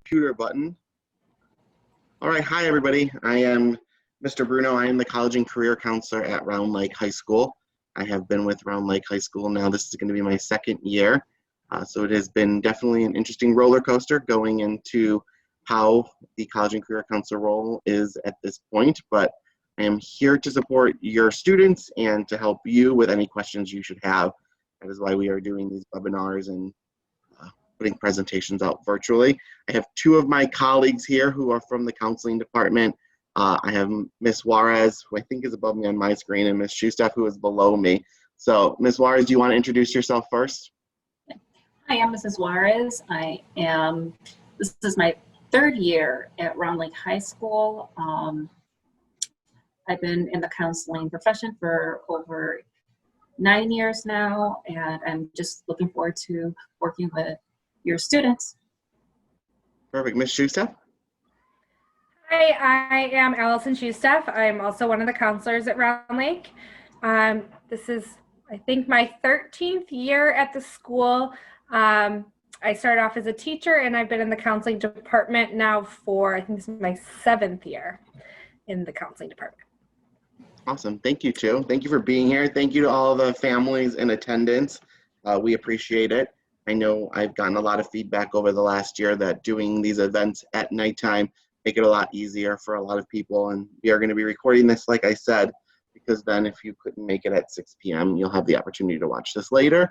computer button. All right, hi everybody. I am Mr. Bruno. I am the College and Career Counselor at Round Lake High School. I have been with Round Lake High School now. This is going to be my second year. So it has been definitely an interesting roller coaster going into how the College and Career Counselor role is at this point, but I am here to support your students and to help you with any questions you should have. That is why we are doing these webinars and putting presentations out virtually. I have two of my colleagues here who are from the counseling department. I have Ms. Juarez, who I think is above me on my screen, and Ms. Shustef, who is below me. So Ms. Juarez, do you want to introduce yourself first? Hi, I'm Mrs. Juarez. This is my third year at Round Lake High School. I've been in the counseling profession for over 9 years now, and I'm just looking forward to working with your students. Perfect. Ms. Shustef? Hi, I am Allison Shustef. I'm also one of the counselors at Round Lake. This is, I think, my 13th year at the school. I started off as a teacher, and I've been in the counseling department now for, I think this is my 7th year in the counseling department. Awesome. Thank you, too. Thank you for being here. Thank you to all the families in attendance. We appreciate it. I know I've gotten a lot of feedback over the last year that doing these events at nighttime make it a lot easier for a lot of people. And we are going to be recording this, like I said, because then if you couldn't make it at 6 p.m., you'll have the opportunity to watch this later.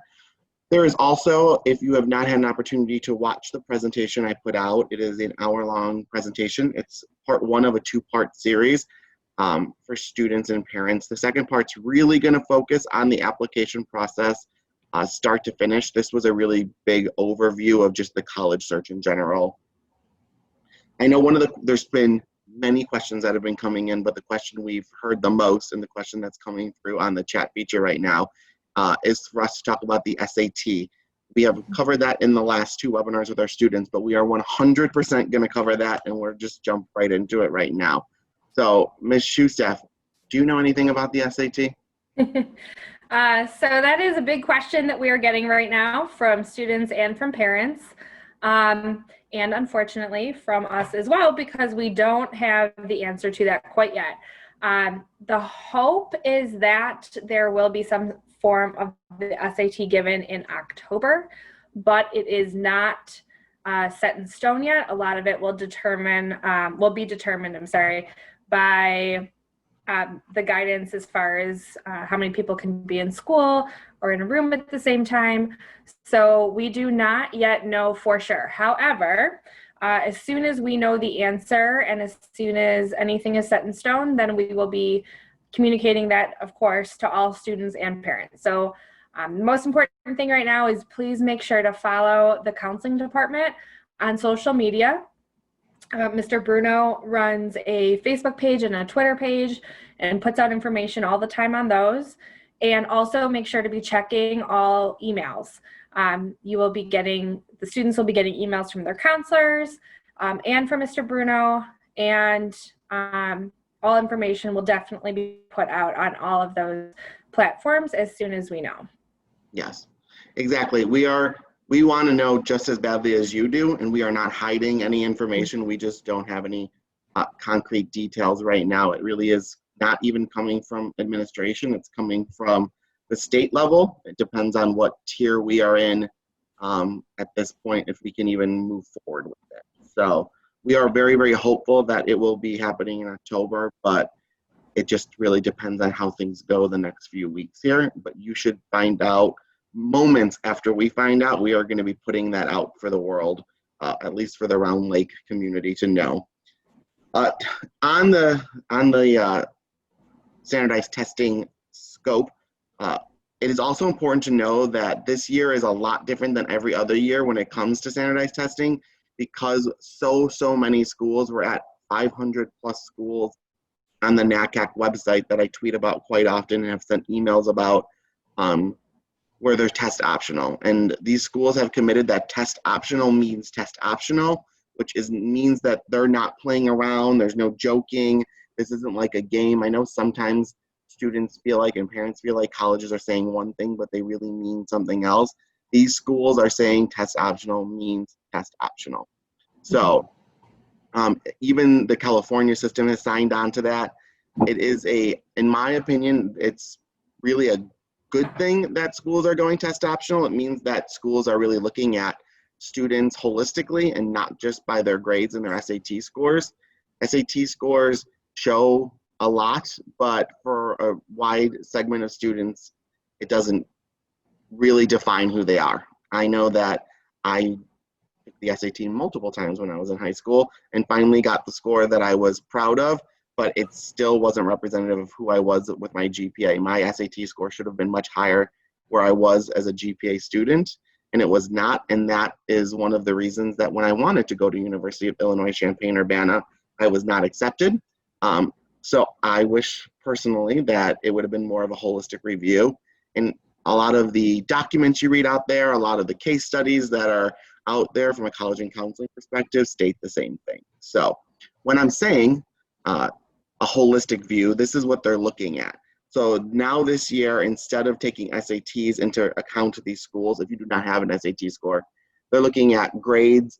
There is also, if you have not had an opportunity to watch the presentation I put out, it is an hour-long presentation. It's part one of a two-part series for students and parents. The second part's really going to focus on the application process, start to finish. This was a really big overview of just the college search in general. I know there's been many questions that have been coming in, but the question we've heard the most and the question that's coming through on the chat feature right now is for us to talk about the SAT. We have covered that in the last two webinars with our students, but we are 100% going to cover that, and we're just jump right into it right now. So, Ms. Shustef, do you know anything about the SAT? So that is a big question that we are getting right now from students and from parents, and unfortunately from us as well, because we don't have the answer to that quite yet. The hope is that there will be some form of the SAT given in October, but it is not set in stone yet. A lot of it will be determined, by the guidance as far as how many people can be in school or in a room at the same time. So we do not yet know for sure. However, as soon as we know the answer and as soon as anything is set in stone, then we will be communicating that, of course, to all students and parents. So the most important thing right now is please make sure to follow the counseling department on social media. Mr. Bruno runs a Facebook page and a Twitter page and puts out information all the time on those. And also make sure to be checking all emails. The students will be getting emails from their counselors and from Mr. Bruno, and all information will definitely be put out on all of those platforms as soon as we know. Yes, exactly. We want to know just as badly as you do, and we are not hiding any information. We just don't have any concrete details right now. It really is not even coming from administration. It's coming from the state level. It depends on what tier we are in at this point, if we can even move forward with it. So we are very, very hopeful that it will be happening in October, but it just really depends on how things go the next few weeks here. But you should find out moments after we find out. We are going to be putting that out for the world, at least for the Round Lake community to know. On the standardized testing scope, it is also important to know that this year is a lot different than every other year when it comes to standardized testing, because so many schools, we're at 500 plus schools on the NACAC website that I tweet about quite often and have sent emails about, where they're test optional. And these schools have committed that test optional means test optional, which means that they're not playing around, there's no joking, this isn't like a game. I know sometimes students feel like and parents feel like colleges are saying one thing, but they really mean something else. These schools are saying test optional means test optional. So even the California system has signed on to that. It is in my opinion, it's really a good thing that schools are going test optional. It means that schools are really looking at students holistically and not just by their grades and their SAT scores. SAT scores show a lot, but for a wide segment of students, it doesn't really define who they are. I know that I took the SAT multiple times when I was in high school and finally got the score that I was proud of, but it still wasn't representative of who I was with my GPA. My SAT score should have been much higher where I was as a GPA student, and it was not, and that is one of the reasons that when I wanted to go to University of Illinois Champaign-Urbana, I was not accepted. So I wish personally that it would have been more of a holistic review, and a lot of the documents you read out there, a lot of the case studies that are out there from a college and counseling perspective state the same thing. So when I'm saying a holistic view, this is what they're looking at. So now this year, instead of taking SATs into account of these schools, if you do not have an SAT score, they're looking at grades.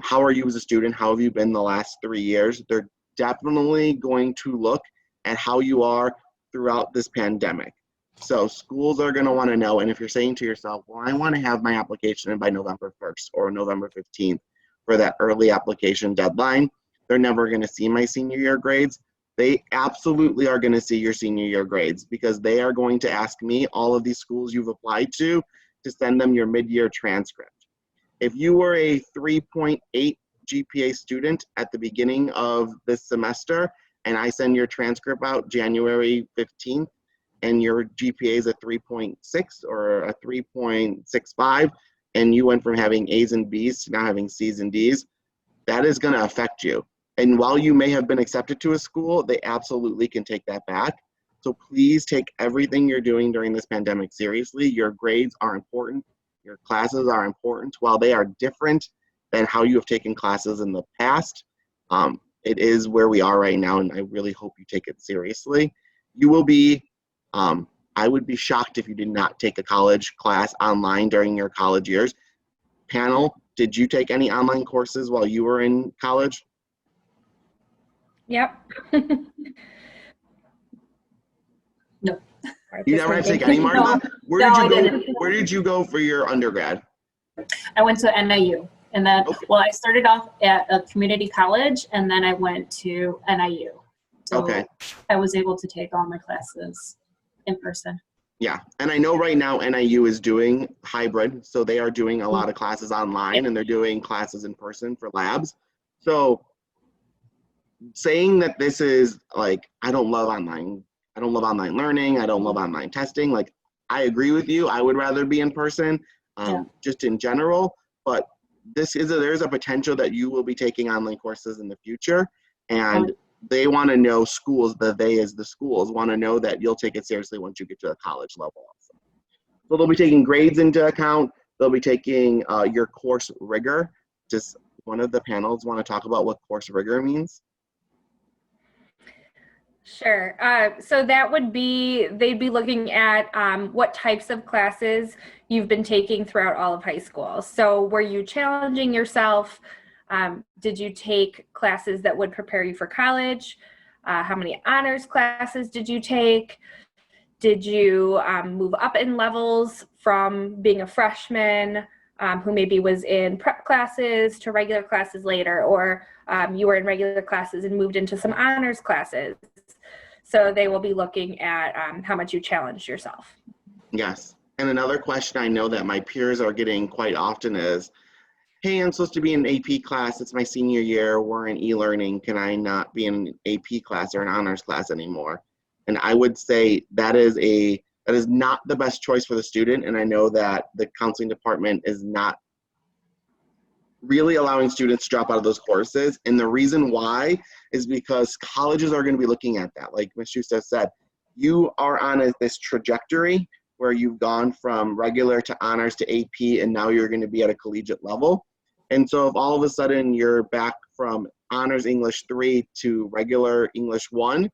How are you as a student? How have you been the last 3 years? They're definitely going to look at how you are throughout this pandemic. So schools are going to want to know, and if you're saying to yourself, well, I want to have my application in by November 1st or November 15th for that early application deadline, they're never going to see my senior year grades. They absolutely are going to see your senior year grades because they are going to ask me, all of these schools you've applied to send them your mid-year transcript. If you were a 3.8 GPA student at the beginning of this semester, and I send your transcript out January 15th, and your GPA is a 3.6 or a 3.65, and you went from having A's and B's to now having C's and D's, that is going to affect you. And while you may have been accepted to a school, they absolutely can take that back. So please take everything you're doing during this pandemic seriously. Your grades are important. Your classes are important. While they are different than how you have taken classes in the past, it is where we are right now, and I really hope you take it seriously. You will be I would be shocked if you did not take a college class online during your college years. Panel, did you take any online courses while you were in college? Yep. No. You never had to take any, Martha? Where did you go for your undergrad? I went to NIU, and then, Okay. well, I started off at a community college, and then I went to NIU. So Okay. I was able to take all my classes in person. Yeah, and I know right now NIU is doing hybrid, so they are doing a lot of classes online and they're doing classes in person for labs. So saying that this is like, I don't love online learning, I don't love online testing, like I agree with you, I would rather be in person, just in general, but there's a potential that you will be taking online courses in the future, and they want to know schools, the schools want to know that you'll take it seriously once you get to the college level also. So they'll be taking grades into account, they'll be taking your course rigor. Just one of the panels want to talk about what course rigor means? Sure. So that would be, they'd be looking at what types of classes you've been taking throughout all of high school. So were you challenging yourself? Did you take classes that would prepare you for college? How many honors classes did you take? Did you move up in levels from being a freshman who maybe was in prep classes to regular classes later, or you were in regular classes and moved into some honors classes? So they will be looking at how much you challenged yourself. Yes. And another question I know that my peers are getting quite often is, hey, I'm supposed to be in an AP class. It's my senior year. We're in e-learning. Can I not be in an AP class or an honors class anymore? And I would say that is not the best choice for the student. And I know that the counseling department is not really allowing students to drop out of those courses. And the reason why is because colleges are going to be looking at that. Like Ms. Schuster said, you are on this trajectory where you've gone from regular to honors to AP, and now you're going to be at a collegiate level. And so if all of a sudden you're back from honors English 3 to regular English 1,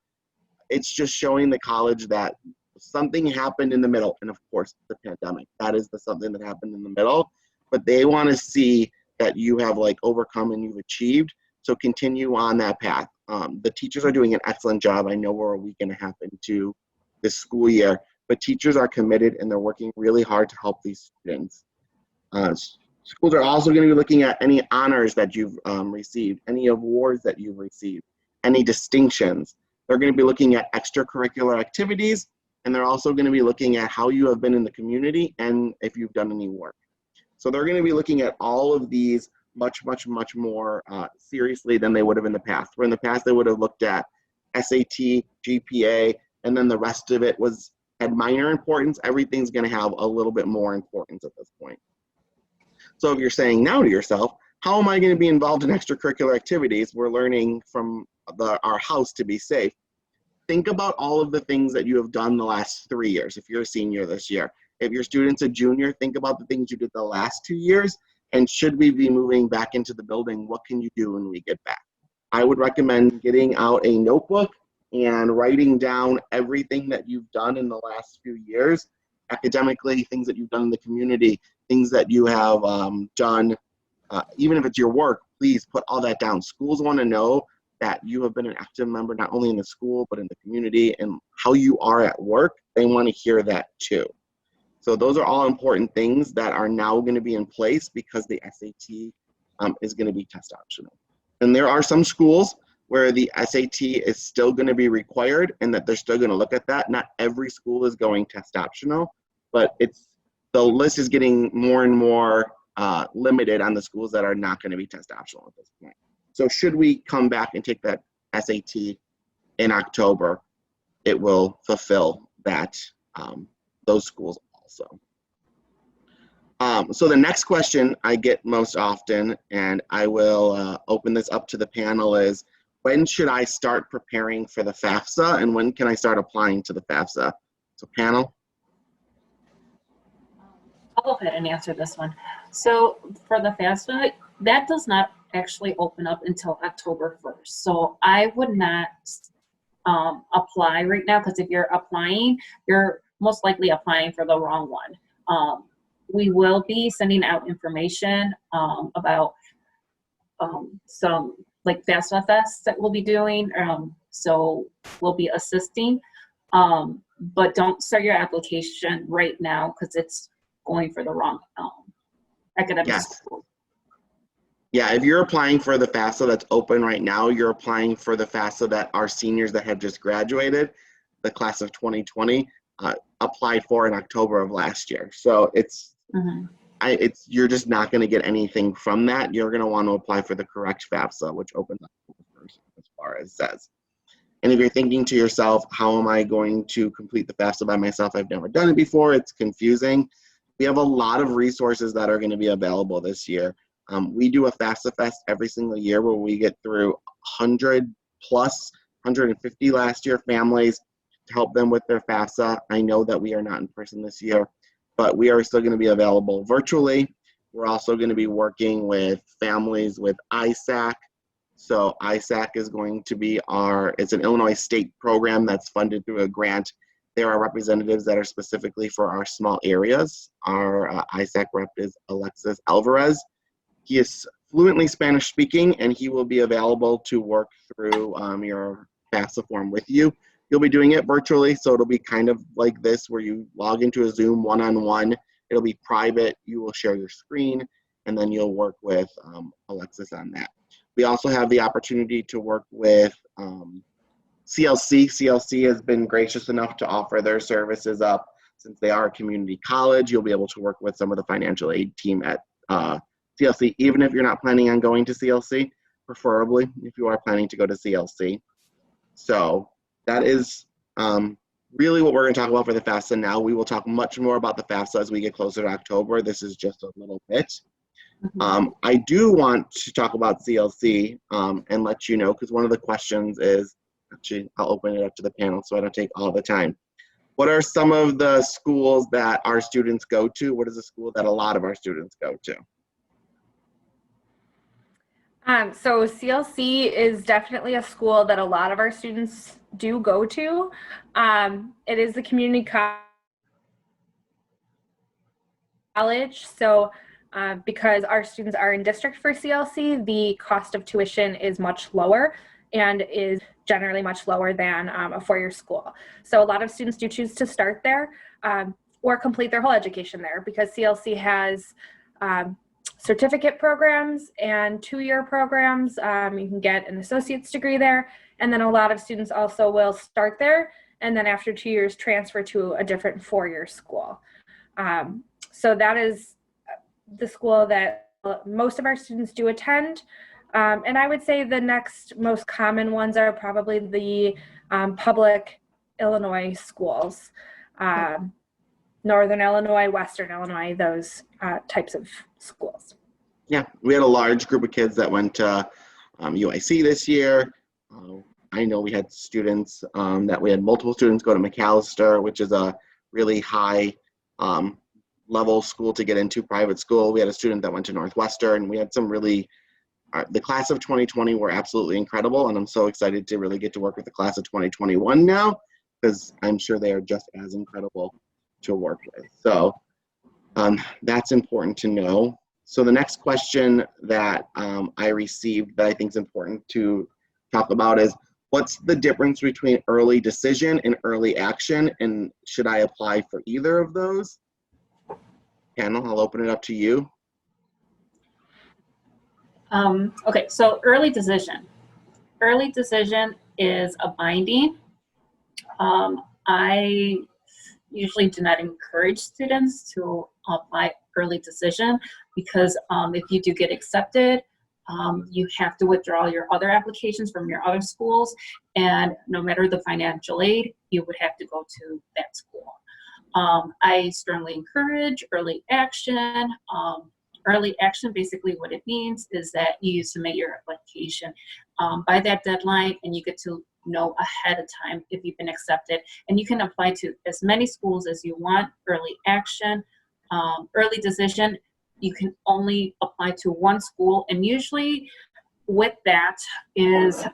it's just showing the college that something happened in the middle. And of course, the pandemic, that is something that happened in the middle. But they want to see that you have like overcome and you've achieved. So continue on that path. The teachers are doing an excellent job. I know we're a week and a half into this school year, but teachers are committed and they're working really hard to help these students. Schools are also going to be looking at any honors that you've received, any awards that you've received, any distinctions. They're going to be looking at extracurricular activities, and they're also going to be looking at how you have been in the community and if you've done any work. So they're going to be looking at all of these much, much, much more seriously than they would have in the past. Where in the past, they would have looked at SAT, GPA, and then the rest of it had minor importance. Everything's going to have a little bit more importance at this point. So if you're saying now to yourself, how am I going to be involved in extracurricular activities? We're learning from our house to be safe. Think about all of the things that you have done the last 3 years. If you're a senior this year, if your student's a junior, think about the things you did the last 2 years. And should we be moving back into the building, what can you do when we get back? I would recommend getting out a notebook and writing down everything that you've done in the last few years, academically, things that you've done in the community, things that you have done, even if it's your work, please put all that down. Schools want to know that you have been an active member, not only in the school, but in the community, and how you are at work. They want to hear that too. So those are all important things that are now going to be in place because the SAT is going to be test optional. And there are some schools where the SAT is still going to be required and that they're still going to look at that. Not every school is going test optional, but the list is getting more and more limited on the schools that are not going to be test optional at this point. So should we come back and take that SAT in October, it will fulfill that those schools also. So the next question I get most often, and I will open this up to the panel, is when should I start preparing for the FAFSA and when can I start applying to the FAFSA? So panel. I'll go ahead and answer this one. So for the FAFSA, that does not actually open up until October 1st. So I would not apply right now, because if you're applying, you're most likely applying for the wrong one. We will be sending out information about some like FAFSA Fest that we'll be doing. So we'll be assisting, but don't start your application right now because it's going for the wrong academic school. Yeah, if you're applying for the FAFSA that's open right now, you're applying for the FAFSA that our seniors that have just graduated, the class of 2020, applied for in October of last year. So you're just not going to get anything from that. You're going to want to apply for the correct FAFSA, which opens up as far as says. And if you're thinking to yourself, how am I going to complete the FAFSA by myself? I've never done it before. It's confusing. We have a lot of resources that are going to be available this year. We do a FAFSA Fest every single year where we get through 100 plus, 150 last year families to help them with their FAFSA. I know that we are not in person this year, but we are still going to be available virtually. We're also going to be working with families with ISAC. So ISAC is going to be it's an Illinois state program that's funded through a grant. There are representatives that are specifically for our small areas. Our ISAC rep is Alexis Alvarez. He is fluently Spanish speaking, and he will be available to work through your FAFSA form with you. You'll be doing it virtually, so it'll be kind of like this where you log into a Zoom one-on-one. It'll be private. You will share your screen, and then you'll work with Alexis on that. We also have the opportunity to work with CLC. CLC has been gracious enough to offer their services up. Since they are a community college, you'll be able to work with some of the financial aid team at CLC, even if you're not planning on going to CLC, preferably if you are planning to go to CLC. So that is really what we're going to talk about for the FAFSA now. We will talk much more about the FAFSA as we get closer to October. This is just a little bit. I do want to talk about CLC and let you know, because one of the questions is, actually, I'll open it up to the panel so I don't take all the time. What are some of the schools that our students go to? What is a school that a lot of our students go to? So CLC is definitely a school that a lot of our students do go to. It is a community college, so Because our students are in district for CLC, the cost of tuition is much lower and is generally much lower than a four-year school. So a lot of students do choose to start there or complete their whole education there, because CLC has certificate programs and two-year programs. You can get an associate's degree there. And then a lot of students also will start there and then after 2 years transfer to a different four-year school. So that is the school that most of our students do attend. And I would say the next most common ones are probably the public Illinois schools, Northern Illinois, Western Illinois, those types of schools. Yeah, we had a large group of kids that went to UIC this year. I know we had students we had multiple students go to McAllister, which is a really high level school to get into, private school. We had a student that went to Northwestern. We had some really, the class of 2020 were absolutely incredible, and I'm so excited to really get to work with the class of 2021 now, because I'm sure they are just as incredible to work with. So that's important to know. So the next question that I received that I think is important to talk about is, what's the difference between early decision and early action, and should I apply for either of those? Hannah, I'll open it up to you. Okay, so early decision. Early decision is a binding. I usually do not encourage students to apply early decision, because if you do get accepted, you have to withdraw your other applications from your other schools, and no matter the financial aid, you would have to go to that school. I strongly encourage early action. Early action, basically what it means is that you submit your application by that deadline, and you get to know ahead of time if you've been accepted, and you can apply to as many schools as you want. Early action, early decision, you can only apply to one school, and usually with that is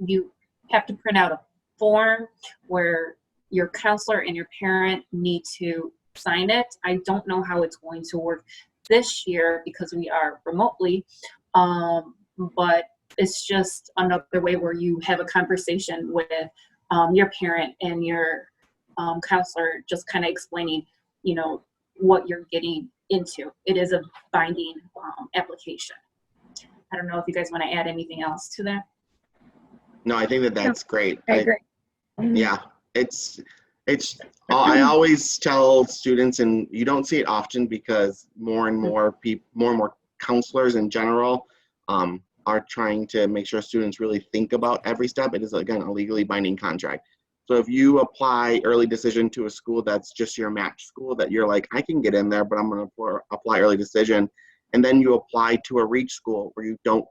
you have to print out a form where your counselor and your parent need to sign it. I don't know how it's going to work this year because we are remotely, but it's just another way where you have a conversation with your parent and your counselor, just kind of explaining, you know, what you're getting into. It is a binding application. I don't know if you guys want to add anything else to that. No, I think that that's great. I agree. Yeah, it's I always tell students, and you don't see it often because more and more people, more and more counselors in general are trying to make sure students really think about every step. It is, again, a legally binding contract. So if you apply early decision to a school that's just your match school, that you're like, I can get in there, but I'm going to apply early decision, and then you apply to a reach school where you don't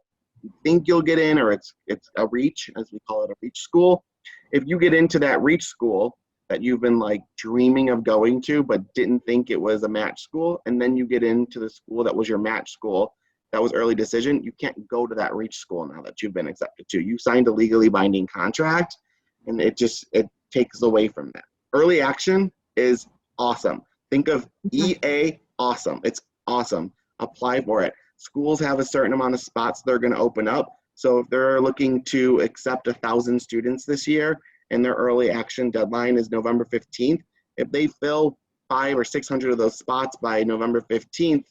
think you'll get in, or it's a reach, as we call it, a reach school. If you get into that reach school that you've been like dreaming of going to but didn't think it was a match school, and then you get into the school that was your match school, that was early decision, you can't go to that reach school now that you've been accepted to. You signed a legally binding contract, and it takes away from that. Early action is awesome. Think of EA, awesome. It's awesome. Apply for it. Schools have a certain amount of spots they're going to open up. So if they're looking to accept 1,000 students this year, and their early action deadline is November 15th, if they fill 500 or 600 of those spots by November 15th,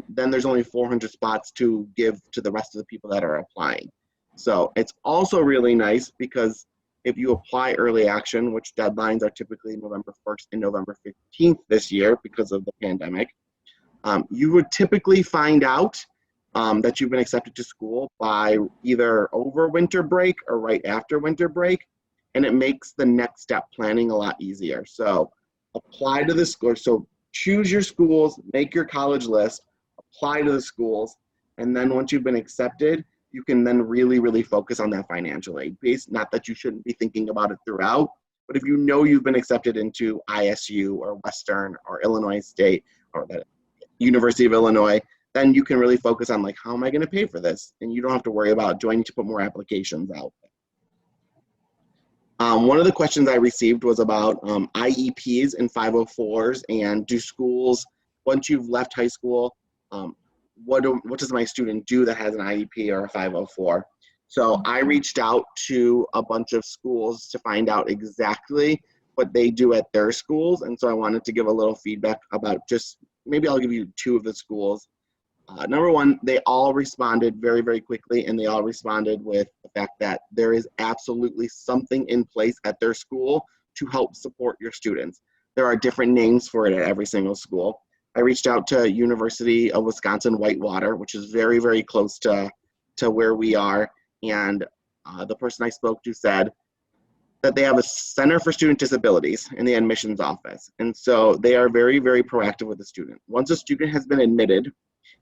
then there's only 400 spots to give to the rest of the people that are applying. So it's also really nice because if you apply early action, which deadlines are typically November 1st and November 15th this year because of the pandemic, you would typically find out that you've been accepted to school by either over winter break or right after winter break, and it makes the next step planning a lot easier. So apply to the school. So choose your schools, make your college list, apply to the schools, and then once you've been accepted, you can then really, really focus on that financial aid piece. Not that you shouldn't be thinking about it throughout, but if you know you've been accepted into ISU or Western or Illinois State or the University of Illinois, then you can really focus on like, how am I going to pay for this? And you don't have to worry about, do I need to put more applications out? One of the questions I received was about IEPs and 504s, and do schools, once you've left high school, what does my student do that has an IEP or a 504? So I reached out to a bunch of schools to find out exactly what they do at their schools. And so I wanted to give a little feedback about maybe I'll give you 2 of the schools. Number one, they all responded very, very quickly, and they all responded with the fact that there is absolutely something in place at their school to help support your students. There are different names for it at every single school. I reached out to University of Wisconsin-Whitewater, which is very, very close to where we are. And the person I spoke to said that they have a Center for Student Disabilities in the admissions office. And so they are very, very proactive with the student. Once a student has been admitted,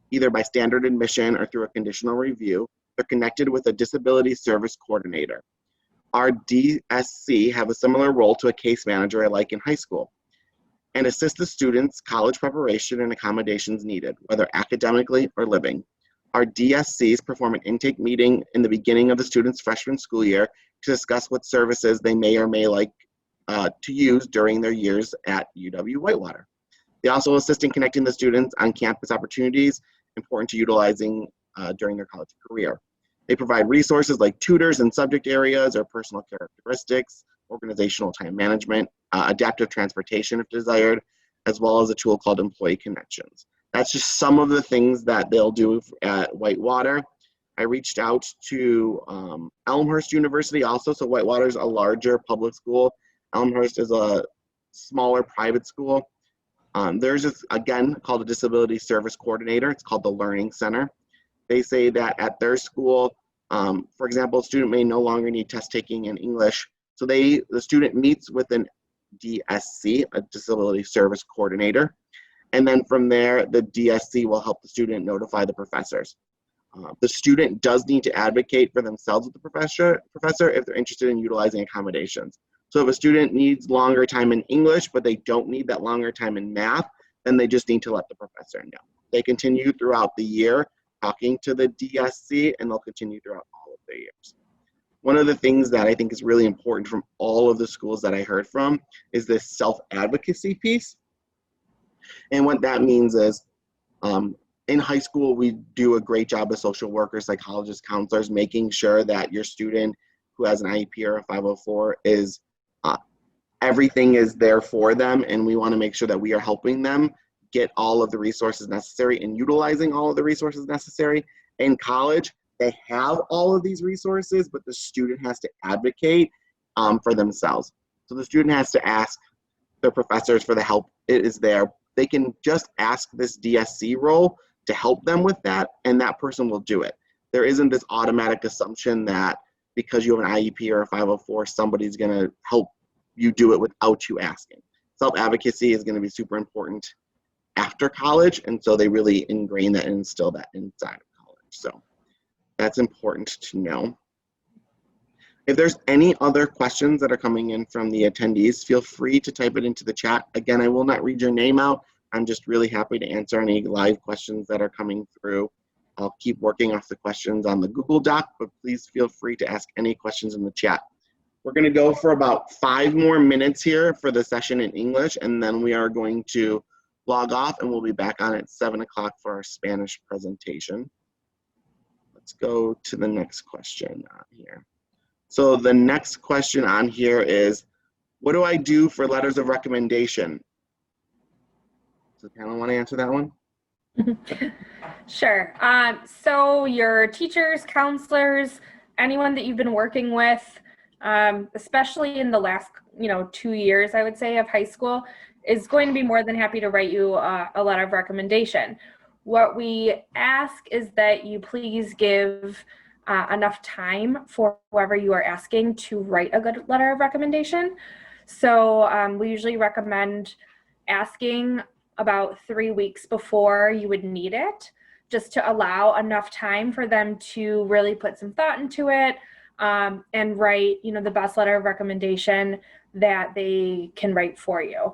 either by standard admission or through a conditional review, they're connected with a disability service coordinator. Our DSC have a similar role to a case manager like in high school, and assist the students' college preparation and accommodations needed, whether academically or living. Our DSCs perform an intake meeting in the beginning of the student's freshman school year to discuss what services they may or may like to use during their years at UW-Whitewater. They also assist in connecting the students on campus opportunities important to utilizing during their college career. They provide resources like tutors in subject areas or personal characteristics, organizational time management, adaptive transportation if desired, as well as a tool called Employee Connections. That's just some of the things that they'll do at Whitewater. I reached out to Elmhurst University also. So Whitewater is a larger public school. Elmhurst is a smaller private school. There's this, again, called a Disability Service Coordinator. It's called the Learning Center. They say that at their school, for example, a student may no longer need test taking in English. So the student meets with an DSC, a Disability Service Coordinator. And then from there, the DSC will help the student notify the professors. The student does need to advocate for themselves with the professor if they're interested in utilizing accommodations. So if a student needs longer time in English, but they don't need that longer time in math, then they just need to let the professor know. They continue throughout the year talking to the DSC, and they'll continue throughout all of their years. One of the things that I think is really important from all of the schools that I heard from is this self-advocacy piece. And what that means is in high school, we do a great job as social workers, psychologists, counselors, making sure that your student who has an IEP or a 504 is everything is there for them, and we want to make sure that we are helping them get all of the resources necessary and utilizing all of the resources necessary. In college, they have all of these resources, but the student has to advocate for themselves. So the student has to ask their professors for the help. It is there. They can just ask this DSC role to help them with that, and that person will do it. There isn't this automatic assumption that because you have an IEP or a 504, somebody's going to help you do it without you asking. Self-advocacy is going to be super important after college, and so they really ingrain that and instill that inside of college. So that's important to know. If there's any other questions that are coming in from the attendees, feel free to type it into the chat. Again, I will not read your name out. I'm just really happy to answer any live questions that are coming through. I'll keep working off the questions on the Google Doc, but please feel free to ask any questions in the chat. We're going to go for about 5 more minutes here for the session in English, and then we are going to log off, and we'll be back on at 7 o'clock for our Spanish presentation. Let's go to the next question on here. So the next question on here is, what do I do for letters of recommendation? Does the panel want to answer that one? Sure. So your teachers, counselors, anyone that you've been working with, especially in the last 2 years, I would say, of high school, is going to be more than happy to write you a letter of recommendation. What we ask is that you please give enough time for whoever you are asking to write a good letter of recommendation. So we usually recommend asking about 3 weeks before you would need it, just to allow enough time for them to really put some thought into it and write, the best letter of recommendation that they can write for you.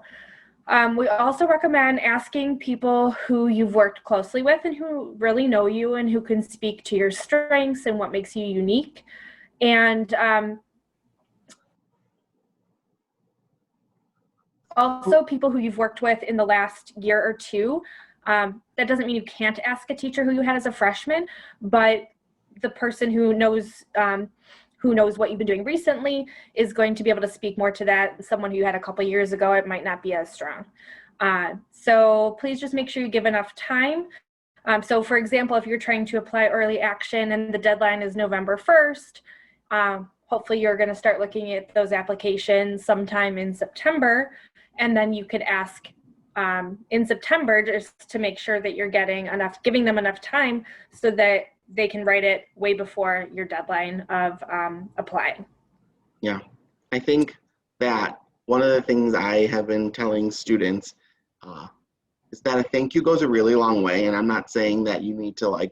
We also recommend asking people who you've worked closely with and who really know you and who can speak to your strengths and what makes you unique. And also people who you've worked with in the last year or two. That doesn't mean you can't ask a teacher who you had as a freshman, but the person who knows what you've been doing recently is going to be able to speak more to that. Someone who you had a couple years ago, it might not be as strong. So please just make sure you give enough time. So for example, if you're trying to apply early action and the deadline is November 1st, hopefully you're going to start looking at those applications sometime in September, and then you could ask in September just to make sure that you're giving them enough time so that they can write it way before your deadline of applying. Yeah, I think that one of the things I have been telling students is that a thank you goes a really long way. And I'm not saying that you need to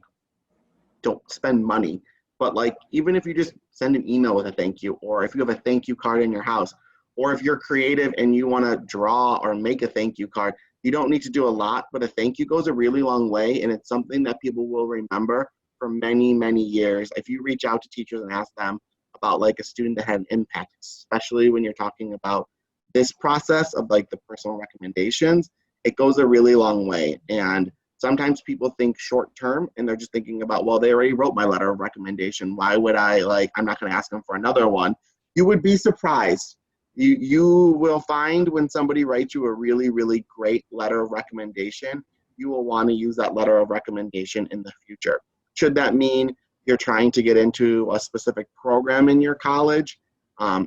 don't spend money, but even if you just send an email with a thank you, or if you have a thank you card in your house, or if you're creative and you want to draw or make a thank you card, you don't need to do a lot, but a thank you goes a really long way. And it's something that people will remember for many, many years. If you reach out to teachers and ask them about a student that had an impact, especially when you're talking about this process of the personal recommendations, it goes a really long way. And sometimes people think short term and they're just thinking about, well, they already wrote my letter of recommendation. Why would I'm not going to ask them for another one. You would be surprised. You will find when somebody writes you a really, really great letter of recommendation, you will want to use that letter of recommendation in the future. Should that mean you're trying to get into a specific program in your college?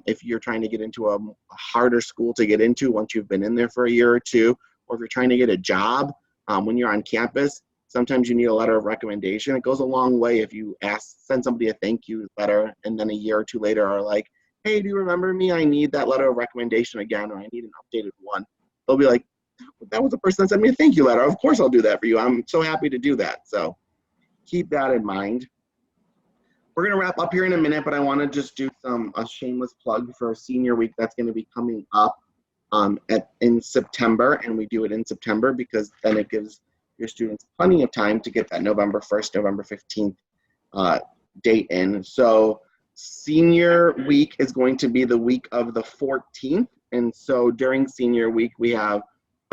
If you're trying to get into a harder school to get into once you've been in there for a year or two, or if you're trying to get a job when you're on campus, sometimes you need a letter of recommendation. It goes a long way if you send somebody a thank you letter, and then a year or two later are like, hey, do you remember me? I need that letter of recommendation again, or I need an updated one. They'll be like, that was the person that sent me a thank you letter. Of course I'll do that for you. I'm so happy to do that. So keep that in mind. We're going to wrap up here in a minute, but I want to just do a shameless plug for senior week that's going to be coming up in September, and we do it in September because then it gives your students plenty of time to get that November 1st, November 15th date in. So senior week is going to be the week of the 14th, and so during senior week we have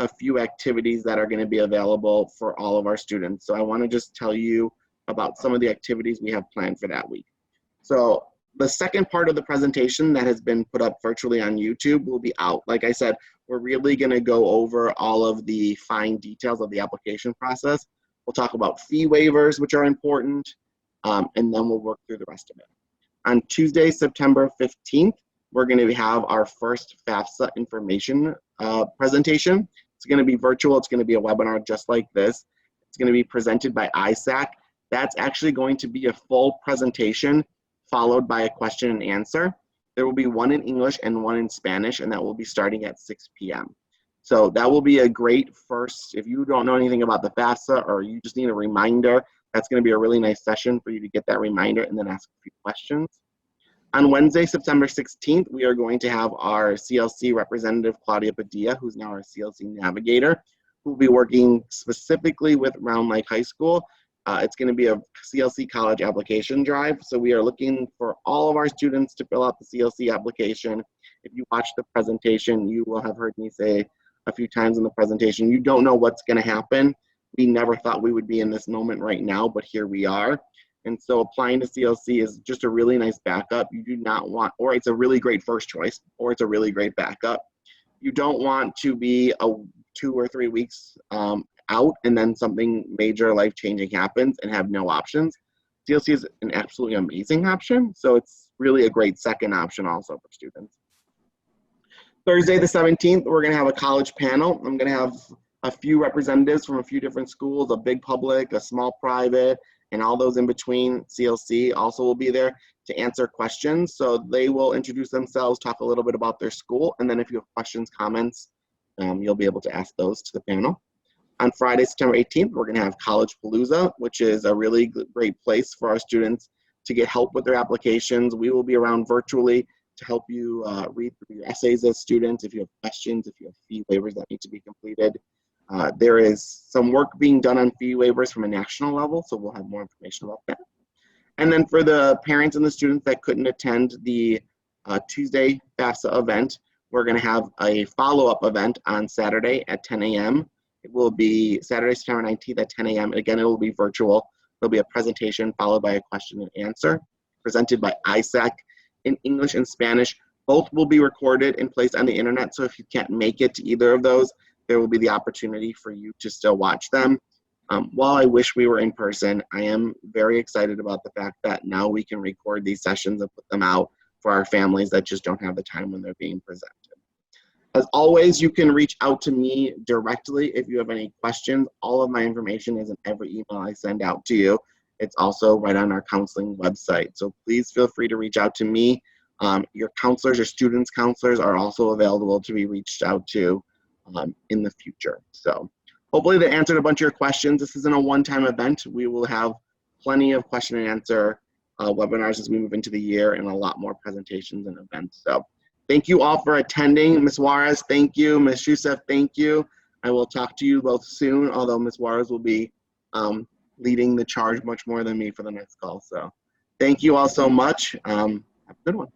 a few activities that are going to be available for all of our students. So I want to just tell you about some of the activities we have planned for that week. So the second part of the presentation that has been put up virtually on YouTube will be out. Like I said, we're really going to go over all of the fine details of the application process. We'll talk about fee waivers, which are important, and then we'll work through the rest of it. On Tuesday, September 15th, we're going to have our first FAFSA information presentation. It's going to be virtual. It's going to be a webinar just like this. It's going to be presented by ISAC. That's actually going to be a full presentation followed by a question and answer. There will be one in English and one in Spanish, and that will be starting at 6 p.m. So that will be a great first, if you don't know anything about the FAFSA or you just need a reminder, that's going to be a really nice session for you to get that reminder and then ask a few questions. On Wednesday, September 16th, we are going to have our CLC representative, Claudia Padilla, who's now our CLC navigator, who will be working specifically with Round Lake High School. It's going to be a CLC college application drive. So we are looking for all of our students to fill out the CLC application. If you watch the presentation, you will have heard me say a few times in the presentation, you don't know what's going to happen. We never thought we would be in this moment right now, but here we are. And so applying to CLC is just a really nice backup. You do not want, or it's a really great first choice, or it's a really great backup. You don't want to be 2 or 3 weeks out and then something major life-changing happens and have no options. CLC is an absolutely amazing option, so it's really a great second option also for students. Thursday the 17th, we're going to have a college panel. I'm going to have a few representatives from a few different schools, a big public, a small private, and all those in between. CLC also will be there to answer questions. So they will introduce themselves, talk a little bit about their school, and then if you have questions, comments, you'll be able to ask those to the panel. On Friday, September 18th, we're going to have College Palooza, which is a really great place for our students to get help with their applications. We will be around virtually to help you read through your essays as students, if you have questions, if you have fee waivers that need to be completed. There is some work being done on fee waivers from a national level, so we'll have more information about that. And then for the parents and the students that couldn't attend the Tuesday FAFSA event, we're going to have a follow-up event on Saturday at 10 a.m. It will be Saturday, September 19th at 10 a.m. Again, it will be virtual. There'll be a presentation followed by a question and answer presented by ISAC in English and Spanish. Both will be recorded and placed on the internet, so if you can't make it to either of those, there will be the opportunity for you to still watch them. While I wish we were in person, I am very excited about the fact that now we can record these sessions and put them out for our families that just don't have the time when they're being presented. As always, you can reach out to me directly if you have any questions. All of my information is in every email I send out to you. It's also right on our counseling website. So please feel free to reach out to me. Your counselors, your students' counselors are also available to be reached out to in the future. So hopefully that answered a bunch of your questions. This isn't a one-time event. We will have plenty of question and answer webinars as we move into the year and a lot more presentations and events. So thank you all for attending. Ms. Juarez, thank you. Ms. Youssef, thank you. I will talk to you both soon, although Ms. Juarez will be leading the charge much more than me for the next call. So thank you all so much. Have a good one.